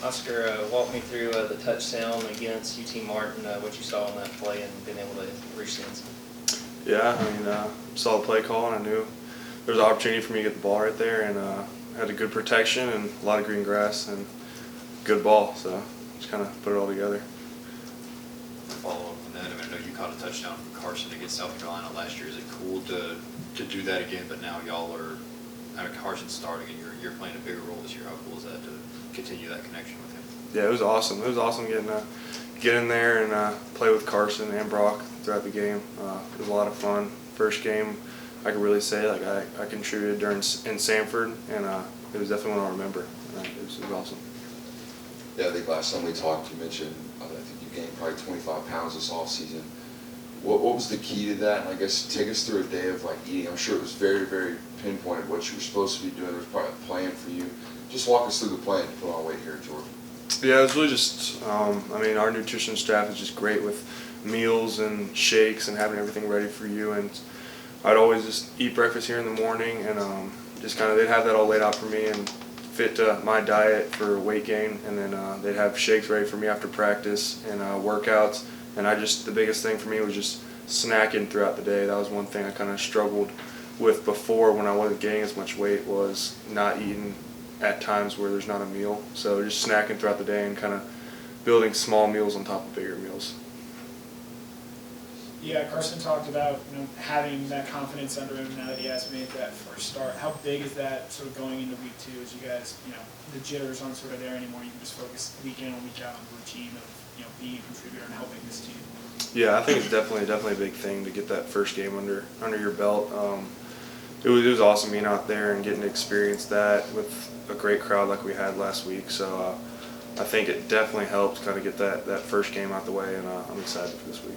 Oscar, walk me through the touchdown against UT Martin, what you saw on that play and being able to reach the end zone. Yeah, I mean, saw the play call and I knew there was an opportunity for me to get the ball right there, and had a good protection and a lot of green grass and good ball, so just kind of put it all together. Follow up on that. I mean, I know you caught a touchdown from Carson against South Carolina last year. Is it cool to do that again? But now y'all are, I mean, Carson's starting and you're playing a bigger role this year. How cool is that to continue that connection with him? Yeah, it was awesome. It was awesome getting get in there and play with Carson and Brock throughout the game. It was a lot of fun. First game, I could really say like I contributed in Sanford, and it was definitely one I'll remember. It was awesome. Yeah, I think last time we talked, you mentioned I think you gained probably 25 pounds this off season. What was the key to that? And I guess take us through a day of like eating. I'm sure it was very, very pinpointed what you were supposed to be doing. There was probably a plan for you. Just walk us through the plan to put on weight here at Georgia. Yeah, it was really just, I mean, our nutrition staff is just great with meals and shakes and having everything ready for you. And I'd always just eat breakfast here in the morning, and just kind of, they'd have that all laid out for me and fit to my diet for weight gain. And then they'd have shakes ready for me after practice and workouts. And the biggest thing for me was just snacking throughout the day. That was one thing I kind of struggled with before when I wasn't gaining as much weight, was not eating at times where there's not a meal. So just snacking throughout the day and kind of building small meals on top of bigger meals. Yeah, Carson talked about having that confidence under him now that he has made that first start. How big is that sort of going into week two as you guys, the jitters aren't sort of there anymore. You can just focus week in and week out on the routine of being a contributor and helping this team. Yeah, I think it's definitely a big thing to get that first game under your belt. It was awesome being out there and getting to experience that with a great crowd like we had last week. So I think it definitely helped kind of get that first game out the way, and I'm excited for this week.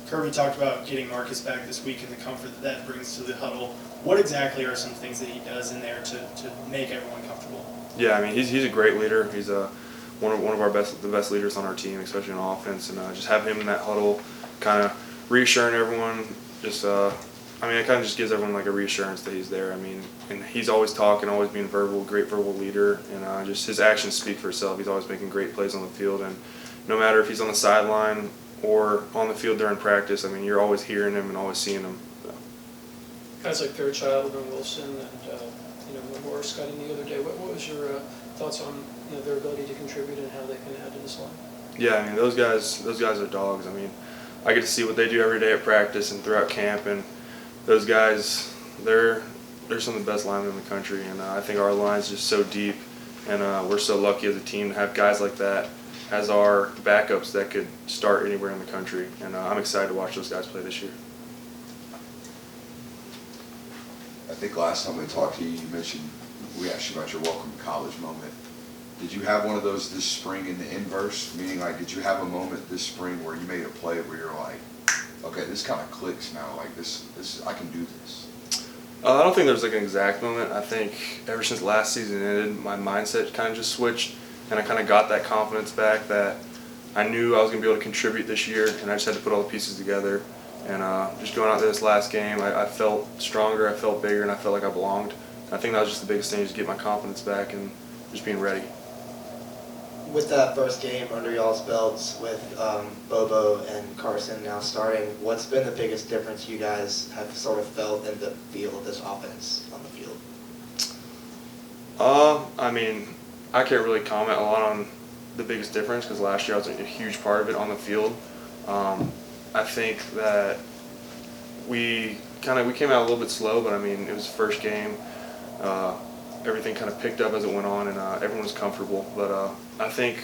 Kirby talked about getting Marcus back this week and the comfort that brings to the huddle. What exactly are some things that he does in there to make everyone comfortable? Yeah, I mean, he's a great leader. He's one of the best leaders on our team, especially in offense, and just having him in that huddle, kind of reassuring everyone. I mean, it kind of just gives everyone like a reassurance that he's there. I mean, and he's always talking, always being great verbal leader, and just his actions speak for itself. He's always making great plays on the field, and no matter if he's on the sideline or on the field during practice, I mean, you're always hearing him and always seeing him. So. Guys like Fairchild and Wilson and Morris got in the other day. What was your thoughts on their ability to contribute and how they can add to this line? Yeah, I mean, those guys are dogs. I mean, I get to see what they do every day at practice and throughout camp, and those guys, they're some of the best linemen in the country, and I think our line's just so deep, and we're so lucky as a team to have guys like that as our backups that could start anywhere in the country, and I'm excited to watch those guys play this year. I think last time we talked to you, you mentioned we asked you about your welcome to college moment. Did you have one of those this spring in the inverse? Meaning, like, did you have a moment this spring where you made a play where you're like, okay, this kind of clicks now. Like this, I can do this. I don't think there's like an exact moment. I think ever since last season ended, my mindset kind of just switched, and I kind of got that confidence back that I knew I was going to be able to contribute this year, and I just had to put all the pieces together. And just going out there this last game, I felt stronger, I felt bigger, and I felt like I belonged. I think that was just the biggest thing, just get my confidence back and just being ready. With that first game under y'all's belts, with Bobo and Carson now starting, what's been the biggest difference you guys have sort of felt in the feel of this offense on the field? I mean, I can't really comment a lot on the biggest difference because last year I was a huge part of it on the field. I think that we came out a little bit slow, but I mean, it was the first game. Everything kind of picked up as it went on, and everyone was comfortable. But I think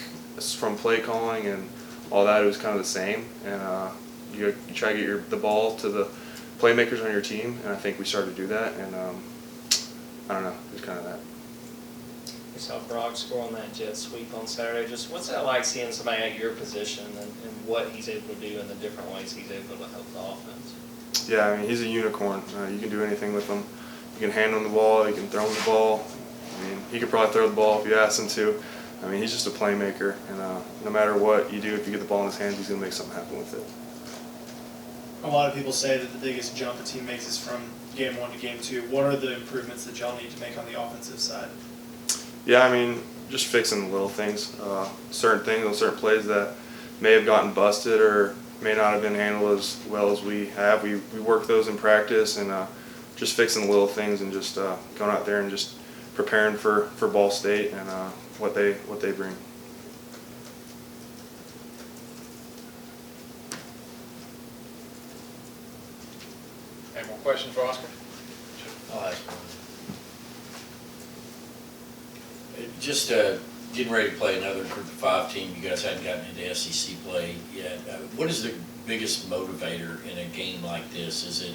from play calling and all that, it was kind of the same. And you try to get the ball to the playmakers on your team, and I think we started to do that. And I don't know, it was kind of that. We saw Brock score on that jet sweep on Saturday. Just what's that like seeing somebody at your position and what he's able to do in the different ways he's able to help the offense? Yeah, I mean, he's a unicorn. You can do anything with him. You can hand him the ball, you can throw him the ball. I mean, he could probably throw the ball if you asked him to. I mean, he's just a playmaker, and no matter what you do, if you get the ball in his hands, he's going to make something happen with it. A lot of people say that the biggest jump a team makes is from game 1 to game 2. What are the improvements that y'all need to make on the offensive side? Yeah, I mean, just fixing the little things, certain things on certain plays that may have gotten busted or may not have been handled as well as we have. We work those in practice, and just fixing the little things and just going out there and just preparing for Ball State and what they bring. Any more questions for Oscar? I'll ask one. Just getting ready to play another Group of 5 team. You guys hadn't gotten into SEC play yet. What is the biggest motivator in a game like this? Is it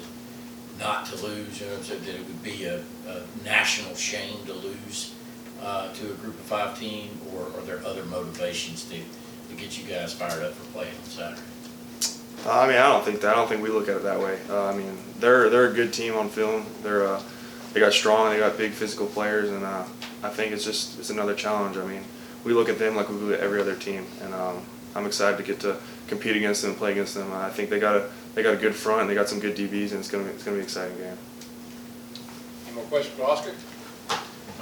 not to lose? You know, so that it would be a national shame to lose to a Group of 5 team, or are there other motivations to get you guys fired up for playing on Saturday? I mean, I don't think that. I don't think we look at it that way. I mean, they're a good team on film. They got strong, they got big physical players, and I think it's another challenge. I mean, we look at them like we do at every other team, and I'm excited to get to compete against them and play against them. I think they got a good front, and they got some good DBs, and it's gonna be an exciting game. Any more questions for Oscar?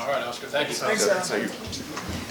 All right, Oscar, thank you. Thanks, Thank you.